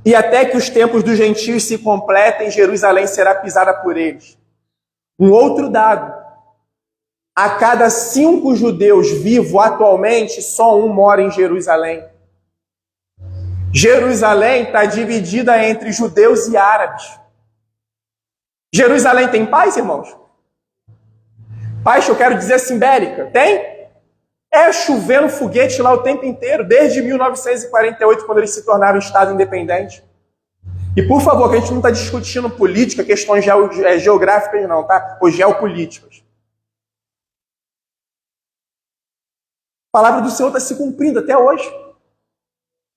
e até que os tempos dos gentios se completem, Jerusalém será pisada por eles. Um outro dado: a cada 5 judeus vivos atualmente, só um mora em Jerusalém. Jerusalém está dividida entre judeus e árabes. Jerusalém tem paz, irmãos? Paz, eu quero dizer assim, bélica. Tem? É chovendo foguete lá o tempo inteiro, desde 1948, quando eles se tornaram um Estado independente. E por favor, que a gente não está discutindo política, questões geográficas não, tá? Ou geopolíticas. A palavra do Senhor está se cumprindo até hoje.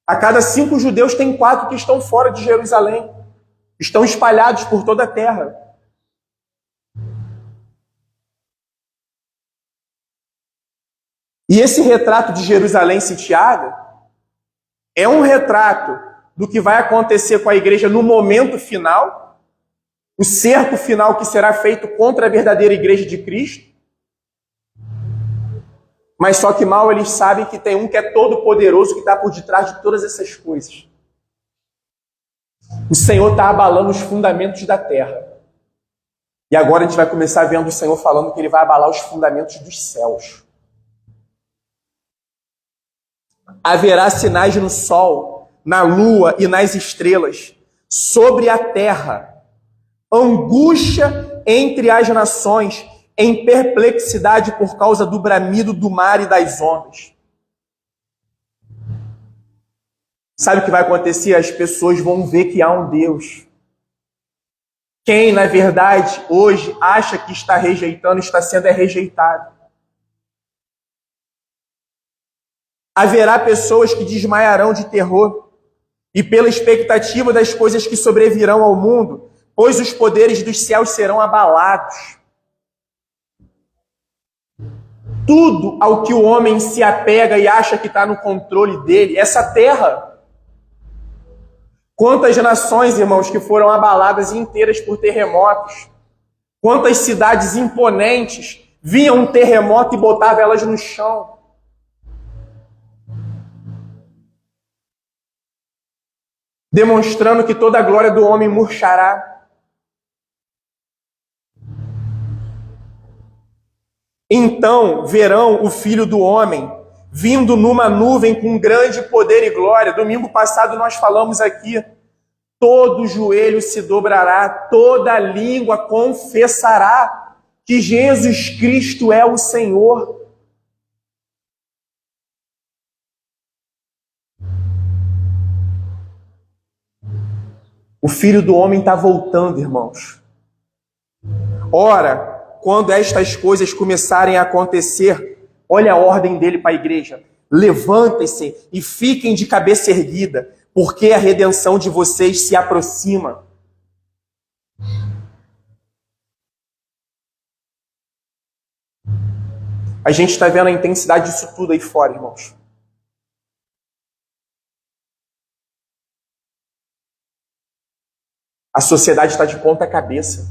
A cada 5 judeus tem 4 que estão fora de Jerusalém. Estão espalhados por toda a terra. E esse retrato de Jerusalém sitiada é um retrato do que vai acontecer com a igreja no momento final, o cerco final que será feito contra a verdadeira igreja de Cristo. Mas só que mal eles sabem que tem um que é todo poderoso, que está por detrás de todas essas coisas. O Senhor está abalando os fundamentos da terra. E agora a gente vai começar vendo o Senhor falando que Ele vai abalar os fundamentos dos céus. Haverá sinais no sol, na lua e nas estrelas, sobre a terra, angústia entre as nações, em perplexidade por causa do bramido do mar e das ondas. Sabe o que vai acontecer? As pessoas vão ver que há um Deus. Quem, na verdade, hoje acha que está rejeitando, está sendo rejeitado. Haverá pessoas que desmaiarão de terror e pela expectativa das coisas que sobrevirão ao mundo, pois os poderes dos céus serão abalados. Tudo ao que o homem se apega e acha que está no controle dele, essa terra. Quantas nações, irmãos, que foram abaladas inteiras por terremotos. Quantas cidades imponentes viam um terremoto e botavam elas no chão. Demonstrando que toda a glória do homem murchará. Então verão o Filho do Homem vindo numa nuvem com grande poder e glória. Domingo passado nós falamos aqui. Todo joelho se dobrará, toda língua confessará que Jesus Cristo é o Senhor. O Filho do Homem está voltando, irmãos. Ora, quando estas coisas começarem a acontecer, olha a ordem dele para a igreja. Levantem-se e fiquem de cabeça erguida, porque a redenção de vocês se aproxima. A gente está vendo a intensidade disso tudo aí fora, irmãos. A sociedade está de ponta cabeça.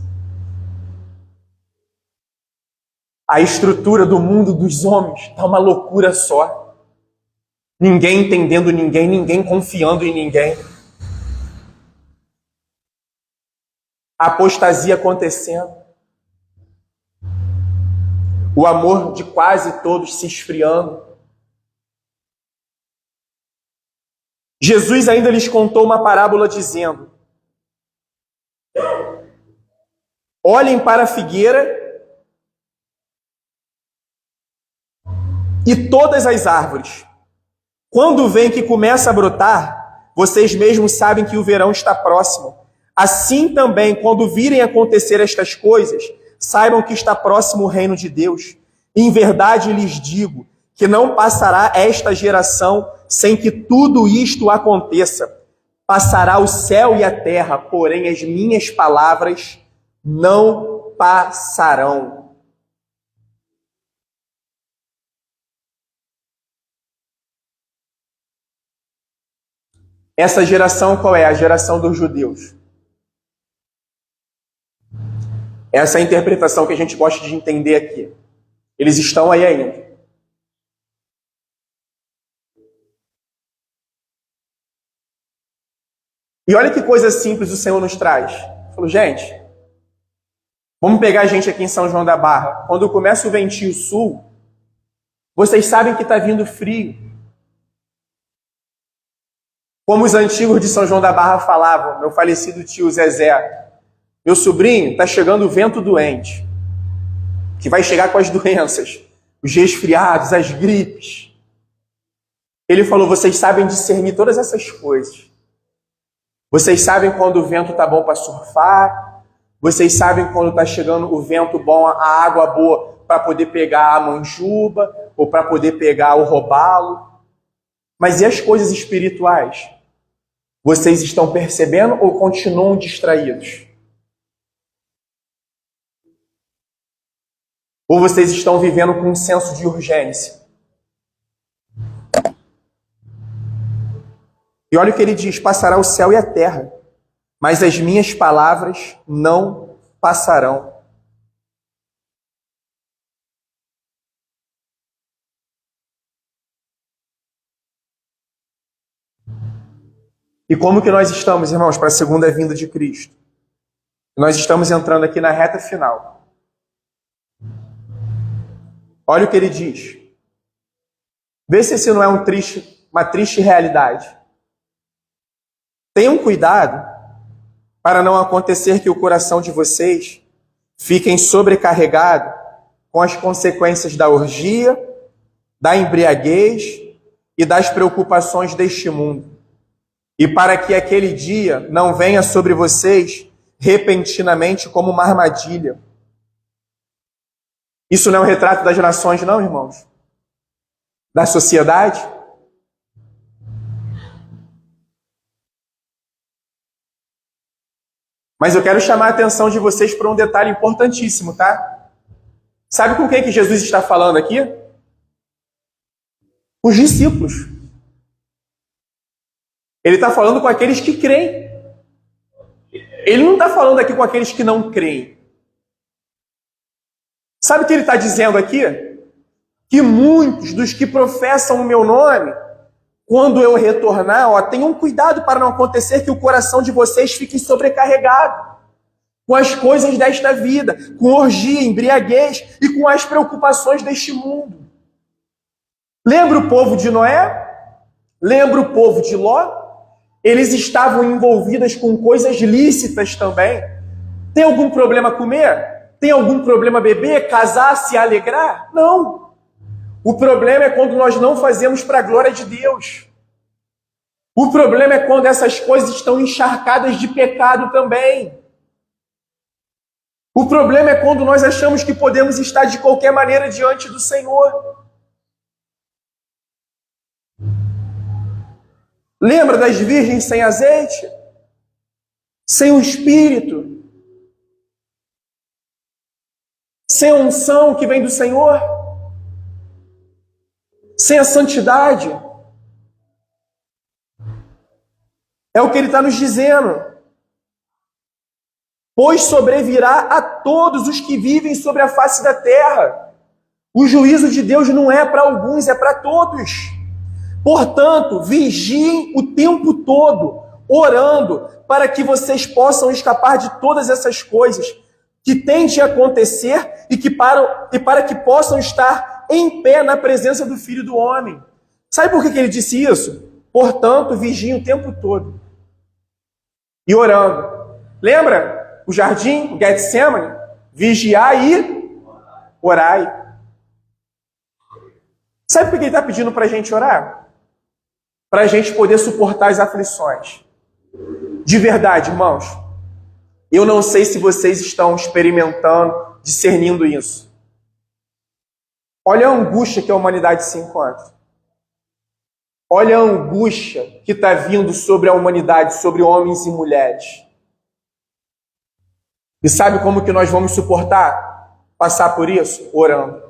A estrutura do mundo dos homens está uma loucura só. Ninguém entendendo ninguém, ninguém confiando em ninguém. A apostasia acontecendo. O amor de quase todos se esfriando. Jesus ainda lhes contou uma parábola dizendo: olhem para a figueira e todas as árvores. Quando veem que começa a brotar, vocês mesmos sabem que o verão está próximo. Assim também, quando virem acontecer estas coisas, saibam que está próximo o reino de Deus. Em verdade lhes digo que não passará esta geração sem que tudo isto aconteça. Passará o céu e a terra, porém as minhas palavras não passarão. Essa geração qual é? A geração dos judeus. Essa é a interpretação que a gente gosta de entender aqui. Eles estão aí ainda. E olha que coisa simples o Senhor nos traz. Ele falou, gente, vamos pegar a gente aqui em São João da Barra. Quando começa o ventinho sul, vocês sabem que está vindo frio. Como os antigos de São João da Barra falavam, meu falecido tio Zezé, meu sobrinho, está chegando o vento doente, que vai chegar com as doenças, os resfriados, as gripes. Ele falou, vocês sabem discernir todas essas coisas. Vocês sabem quando o vento está bom para surfar, vocês sabem quando está chegando o vento bom, a água boa para poder pegar a manjuba, ou para poder pegar o robalo. Mas e as coisas espirituais? Vocês estão percebendo ou continuam distraídos? Ou vocês estão vivendo com um senso de urgência? E olha o que ele diz, passará o céu e a terra, mas as minhas palavras não passarão. E como que nós estamos, irmãos, para a segunda vinda de Cristo? Nós estamos entrando aqui na reta final. Olha o que ele diz. Vê se esse não é uma triste realidade. Tenham cuidado para não acontecer que o coração de vocês fiquem sobrecarregado com as consequências da orgia, da embriaguez e das preocupações deste mundo. E para que aquele dia não venha sobre vocês repentinamente como uma armadilha. Isso não é um retrato das nações, não, irmãos? Da sociedade? Mas eu quero chamar a atenção de vocês para um detalhe importantíssimo, tá? Sabe com quem que Jesus está falando aqui? Os discípulos. Ele está falando com aqueles que creem. Ele não está falando aqui com aqueles que não creem. Sabe o que ele está dizendo aqui? Que muitos dos que professam o meu nome, quando eu retornar, tenham cuidado para não acontecer que o coração de vocês fique sobrecarregado com as coisas desta vida, com orgia, embriaguez e com as preocupações deste mundo. Lembra o povo de Noé? Lembra o povo de Ló? Eles estavam envolvidos com coisas lícitas também. Tem algum problema comer? Tem algum problema beber, casar, se alegrar? Não. O problema é quando nós não fazemos para a glória de Deus. O problema é quando essas coisas estão encharcadas de pecado também. O problema é quando nós achamos que podemos estar de qualquer maneira diante do Senhor. Lembra das virgens sem azeite? Sem o Espírito? Sem a unção que vem do Senhor? sem a santidade. É o que ele está nos dizendo. Pois sobrevirá a todos os que vivem sobre a face da terra. O juízo de Deus não é para alguns, é para todos. Portanto, vigiem o tempo todo, orando, para que vocês possam escapar de todas essas coisas que têm de acontecer e para que possam estar em pé na presença do Filho do Homem. Sabe por que ele disse isso? Portanto, vigiem o tempo todo. E orando. Lembra o jardim, o Getsemane? Vigiar e orai. Sabe por que ele está pedindo para a gente orar? Para a gente poder suportar as aflições. De verdade, irmãos, eu não sei se vocês estão experimentando, discernindo isso. Olha a angústia que a humanidade se encontra. Olha a angústia que está vindo sobre a humanidade, sobre homens e mulheres. E sabe como que nós vamos suportar? Passar por isso? Orando.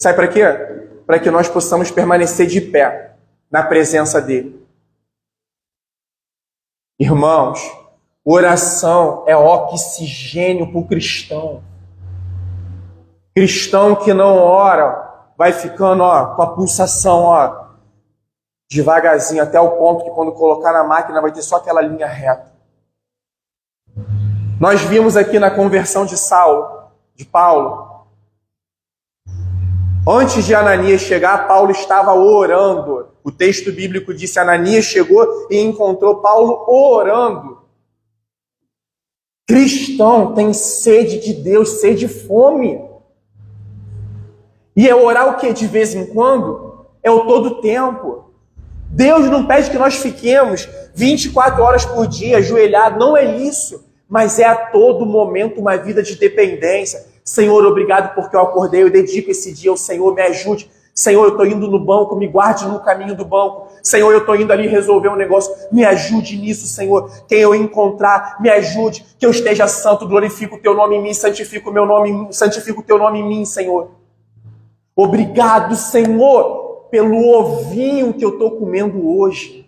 Sabe para quê? Para que nós possamos permanecer de pé na presença dele. Irmãos, oração é oxigênio para o cristão. Cristão que não ora vai ficando com a pulsação devagarzinho, até o ponto que quando colocar na máquina vai ter só aquela linha reta. Nós vimos aqui na conversão de Paulo, antes de Ananias chegar, Paulo estava orando. O texto bíblico disse: Ananias chegou e encontrou Paulo orando. Cristão tem sede de Deus, sede e fome. E é orar o que? De vez em quando? É o todo tempo. Deus não pede que nós fiquemos 24 horas por dia ajoelhados, não é isso. Mas é a todo momento uma vida de dependência. Senhor, obrigado porque eu acordei, eu dedico esse dia ao Senhor, me ajude. Senhor, eu estou indo no banco, me guarde no caminho do banco. Senhor, eu estou indo ali resolver um negócio, me ajude nisso, Senhor. Quem eu encontrar, me ajude, que eu esteja santo, glorifico o teu nome em mim, santifico o teu nome em mim, Senhor. Obrigado, Senhor, pelo ovinho que eu estou comendo hoje.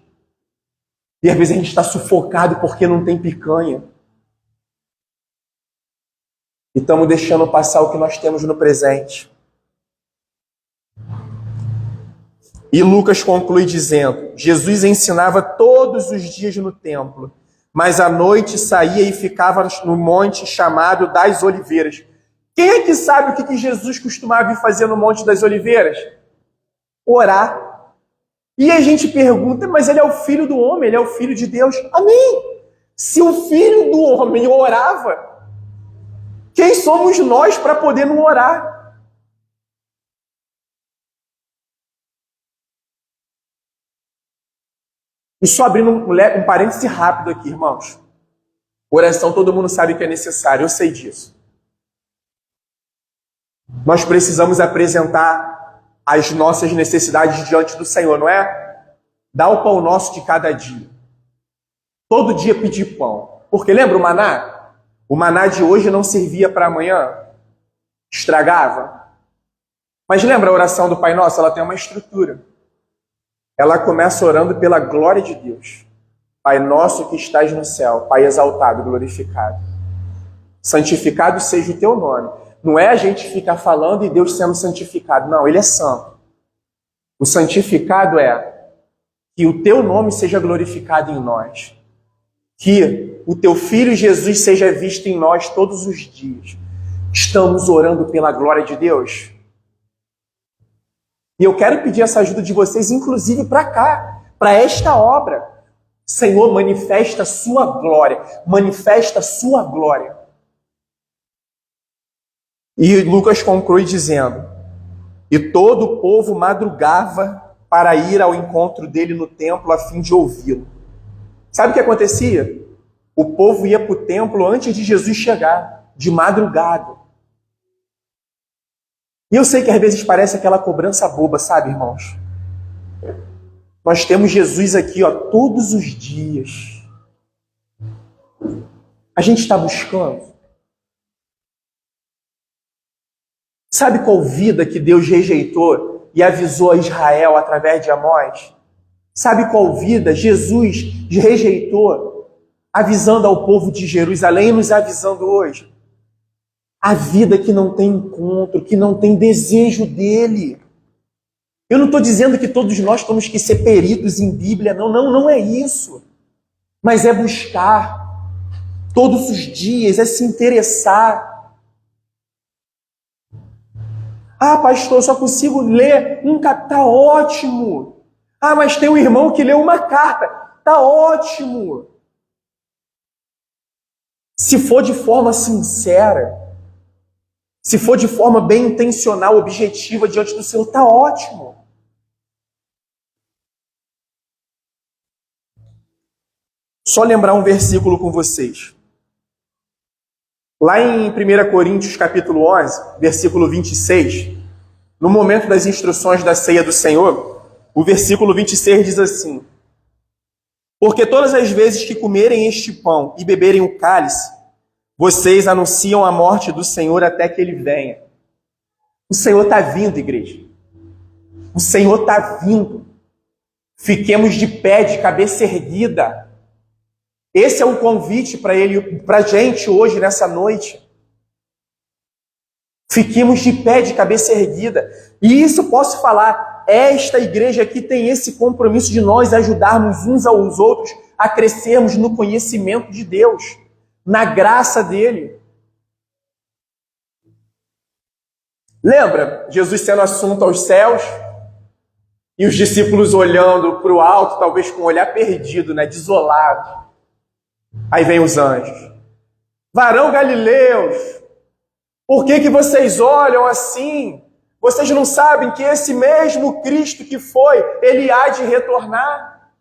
E às vezes a gente está sufocado porque não tem picanha. E estamos deixando passar o que nós temos no presente. E Lucas conclui dizendo: Jesus ensinava todos os dias no templo, mas à noite saía e ficava no monte chamado das Oliveiras. Quem é que sabe o que Jesus costumava ir fazer no Monte das Oliveiras? Orar. E a gente pergunta, mas ele é o Filho do homem, ele é o Filho de Deus. Amém! Se o Filho do homem orava, quem somos nós para poder não orar? E só abrindo um parêntese rápido aqui, irmãos. Oração todo mundo sabe que é necessário, eu sei disso. Nós precisamos apresentar as nossas necessidades diante do Senhor, não é? Dá o pão nosso de cada dia. Todo dia pedir pão. Porque lembra o maná? O maná de hoje não servia para amanhã. Estragava. Mas lembra a oração do Pai Nosso? Ela tem uma estrutura. Ela começa orando pela glória de Deus. Pai nosso que estás no céu, Pai exaltado, glorificado. Santificado seja o teu nome. Não é a gente ficar falando e Deus sendo santificado. Não, Ele é santo. O santificado é que o teu nome seja glorificado em nós. Que o teu Filho Jesus seja visto em nós todos os dias. Estamos orando pela glória de Deus? E eu quero pedir essa ajuda de vocês, inclusive para cá, para esta obra. Senhor, manifesta a sua glória. Manifesta a sua glória. E Lucas conclui dizendo: e todo o povo madrugava para ir ao encontro dele no templo a fim de ouvi-lo. Sabe o que acontecia? O povo ia para o templo antes de Jesus chegar, de madrugada. E eu sei que às vezes parece aquela cobrança boba, sabe, irmãos? Nós temos Jesus aqui, todos os dias. A gente está buscando. Sabe qual vida que Deus rejeitou e avisou a Israel através de Amós? Sabe qual vida Jesus rejeitou, avisando ao povo de Jerusalém e nos avisando hoje? A vida que não tem encontro, que não tem desejo dele. Eu não estou dizendo que todos nós temos que ser peritos em Bíblia, não é isso. Mas é buscar todos os dias, é se interessar. Ah, pastor, eu só consigo ler um capítulo. Tá ótimo. Ah, mas tem um irmão que leu uma carta. Tá ótimo. Se for de forma sincera, se for de forma bem intencional, objetiva diante do Senhor, tá ótimo. Só lembrar um versículo com vocês. Lá em 1 Coríntios capítulo 11, versículo 26, no momento das instruções da ceia do Senhor, o versículo 26 diz assim: porque todas as vezes que comerem este pão e beberem o cálice, vocês anunciam a morte do Senhor até que Ele venha. O Senhor está vindo, igreja. O Senhor está vindo. Fiquemos de pé, de cabeça erguida. Esse é um convite para Ele, para a gente hoje, nessa noite. Fiquemos de pé, de cabeça erguida. E isso posso falar, esta igreja aqui tem esse compromisso de nós ajudarmos uns aos outros a crescermos no conhecimento de Deus, na graça dele. Lembra Jesus sendo assunto aos céus e os discípulos olhando para o alto, talvez com um olhar perdido, né, desolado. Aí vem os anjos. Varão galileus, por que vocês olham assim? Vocês não sabem que esse mesmo Cristo que foi, ele há de retornar?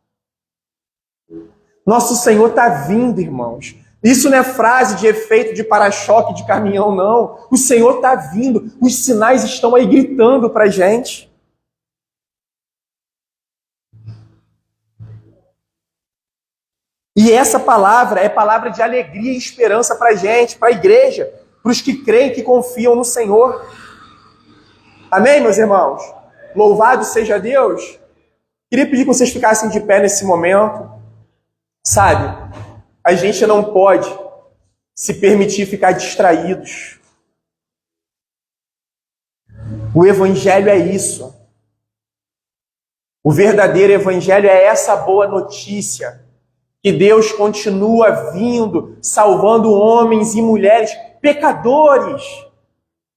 Nosso Senhor está vindo, irmãos. Isso não é frase de efeito de para-choque de caminhão, não. O Senhor está vindo. Os sinais estão aí gritando para a gente. E essa palavra é palavra de alegria e esperança para a gente, para a igreja, para os que creem, que confiam no Senhor. Amém, meus irmãos? Louvado seja Deus. Queria pedir que vocês ficassem de pé nesse momento. Sabe, a gente não pode se permitir ficar distraídos. O Evangelho é isso. O verdadeiro Evangelho é essa boa notícia. Que Deus continua vindo, salvando homens e mulheres pecadores.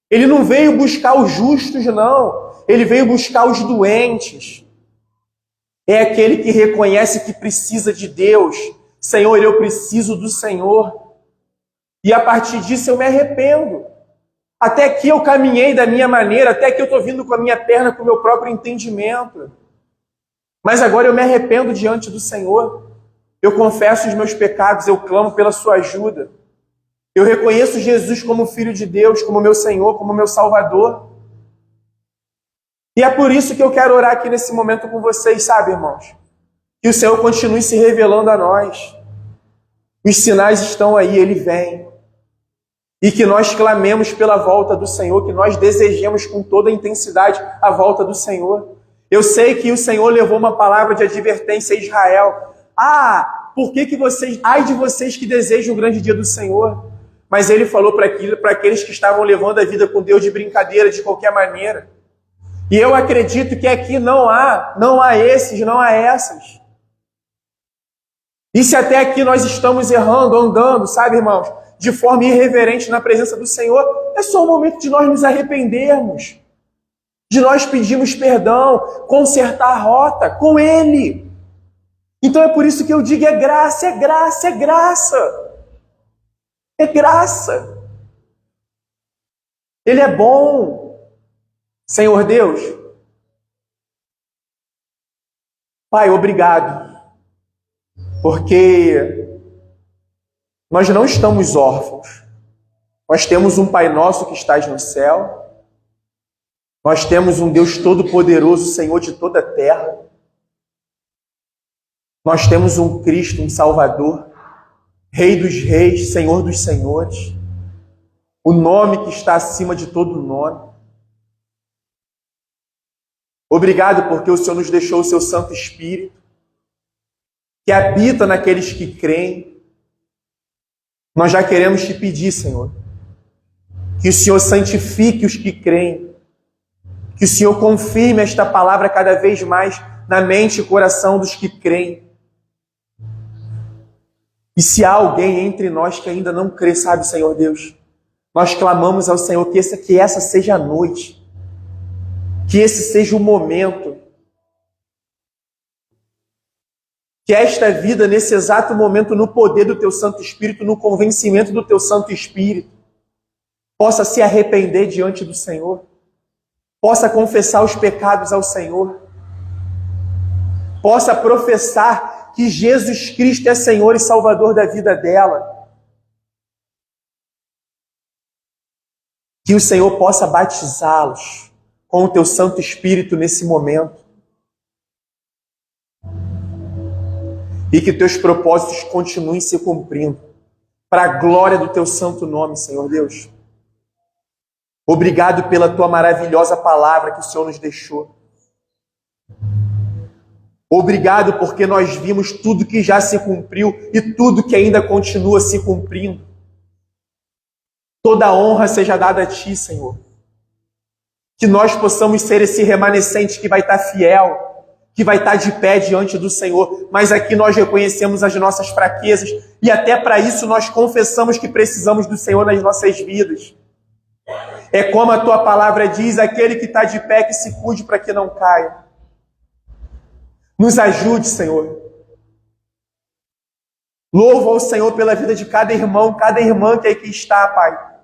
Ele não veio buscar os justos, não. Ele veio buscar os doentes. É aquele que reconhece que precisa de Deus. Senhor, eu preciso do Senhor. E a partir disso eu me arrependo. Até aqui eu caminhei da minha maneira, até que eu estou vindo com a minha perna, com o meu próprio entendimento. Mas agora eu me arrependo diante do Senhor. Eu confesso os meus pecados, eu clamo pela sua ajuda. Eu reconheço Jesus como Filho de Deus, como meu Senhor, como meu Salvador. E é por isso que eu quero orar aqui nesse momento com vocês, sabe, irmãos? Que o Senhor continue se revelando a nós. Os sinais estão aí, Ele vem. E que nós clamemos pela volta do Senhor, que nós desejemos com toda a intensidade a volta do Senhor. Eu sei que o Senhor levou uma palavra de advertência a Israel. Ah, por que vocês, ai de vocês que desejam o grande dia do Senhor? Mas Ele falou para aqueles que estavam levando a vida com Deus de brincadeira, de qualquer maneira. E eu acredito que aqui não há esses, não há essas. E se até aqui nós estamos errando, andando, sabe, irmãos, de forma irreverente na presença do Senhor, é só o momento de nós nos arrependermos, de nós pedirmos perdão, consertar a rota com Ele. Então é por isso que eu digo, é graça, é graça, é graça. É graça. Ele é bom. Senhor Deus, Pai, obrigado, porque nós não estamos órfãos. Nós temos um Pai nosso que estás no céu. Nós temos um Deus todo-poderoso, Senhor de toda a terra. Nós temos um Cristo, um Salvador, Rei dos reis, Senhor dos senhores. O nome que está acima de todo nome. Obrigado porque o Senhor nos deixou o seu Santo Espírito, que habita naqueles que creem. Nós já queremos te pedir, Senhor, que o Senhor santifique os que creem, que o Senhor confirme esta palavra cada vez mais na mente e coração dos que creem. E se há alguém entre nós que ainda não crê, sabe, Senhor Deus, nós clamamos ao Senhor que essa seja a noite, que esse seja o momento, que esta vida, nesse exato momento, no poder do Teu Santo Espírito, no convencimento do Teu Santo Espírito, possa se arrepender diante do Senhor, possa confessar os pecados ao Senhor, possa professar que Jesus Cristo é Senhor e Salvador da vida dela, que o Senhor possa batizá-los com o Teu Santo Espírito nesse momento, e que Teus propósitos continuem se cumprindo, para a glória do Teu santo nome, Senhor Deus. Obrigado pela Tua maravilhosa palavra que o Senhor nos deixou. Obrigado porque nós vimos tudo que já se cumpriu e tudo que ainda continua se cumprindo. Toda a honra seja dada a Ti, Senhor. Que nós possamos ser esse remanescente que vai estar fiel, que vai estar de pé diante do Senhor, mas aqui nós reconhecemos as nossas fraquezas e até para isso nós confessamos que precisamos do Senhor nas nossas vidas. É como a Tua palavra diz, aquele que está de pé que se cuide para que não caia. Nos ajude, Senhor. Louvo ao Senhor pela vida de cada irmão, cada irmã que aqui está, Pai.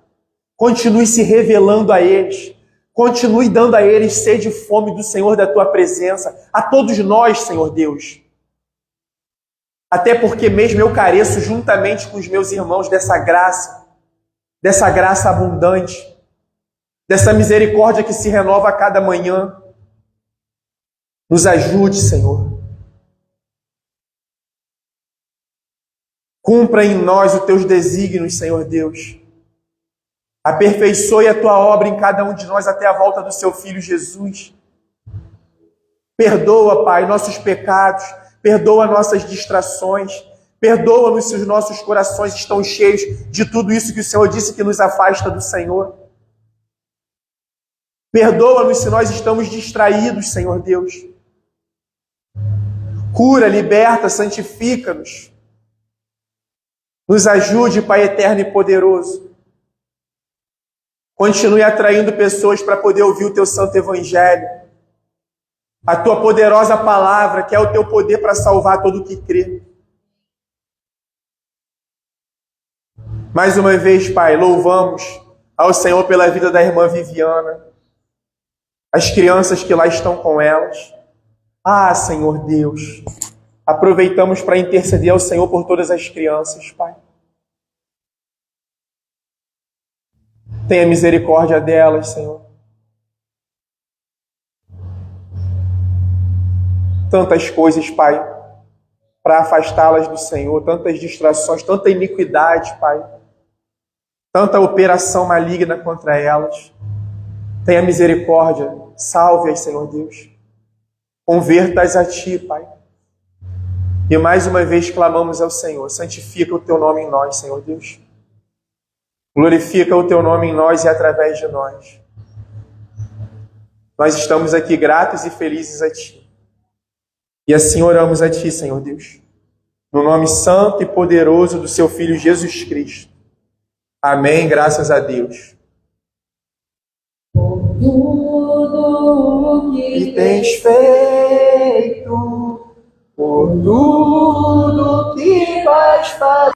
Continue se revelando a eles. Continue dando a eles sede e fome do Senhor, da Tua presença. A todos nós, Senhor Deus. Até porque mesmo eu careço juntamente com os meus irmãos dessa graça abundante, dessa misericórdia que se renova a cada manhã. Nos ajude, Senhor. Cumpra em nós os Teus desígnios, Senhor Deus. Aperfeiçoe a Tua obra em cada um de nós até a volta do Seu Filho Jesus. Perdoa, Pai, nossos pecados, perdoa nossas distrações, perdoa-nos se os nossos corações estão cheios de tudo isso que o Senhor disse que nos afasta do Senhor. Perdoa-nos se nós estamos distraídos, Senhor Deus. Cura, liberta, santifica-nos. Nos ajude, Pai eterno e poderoso. Continue atraindo pessoas para poder ouvir o Teu santo evangelho. A Tua poderosa palavra, que é o Teu poder para salvar todo o que crê. Mais uma vez, Pai, louvamos ao Senhor pela vida da irmã Viviana, as crianças que lá estão com elas. Ah, Senhor Deus, aproveitamos para interceder ao Senhor por todas as crianças, Pai. Tenha misericórdia delas, Senhor. Tantas coisas, Pai, para afastá-las do Senhor, tantas distrações, tanta iniquidade, Pai. Tanta operação maligna contra elas. Tenha misericórdia, salve-as, Senhor Deus. Converta-as a Ti, Pai. E mais uma vez clamamos ao Senhor, santifica o Teu nome em nós, Senhor Deus. Glorifica o Teu nome em nós e através de nós. Nós estamos aqui gratos e felizes a Ti. E assim oramos a Ti, Senhor Deus. No nome santo e poderoso do Seu Filho Jesus Cristo. Amém, graças a Deus. Por tudo Que tens feito, por tudo que vais fazer.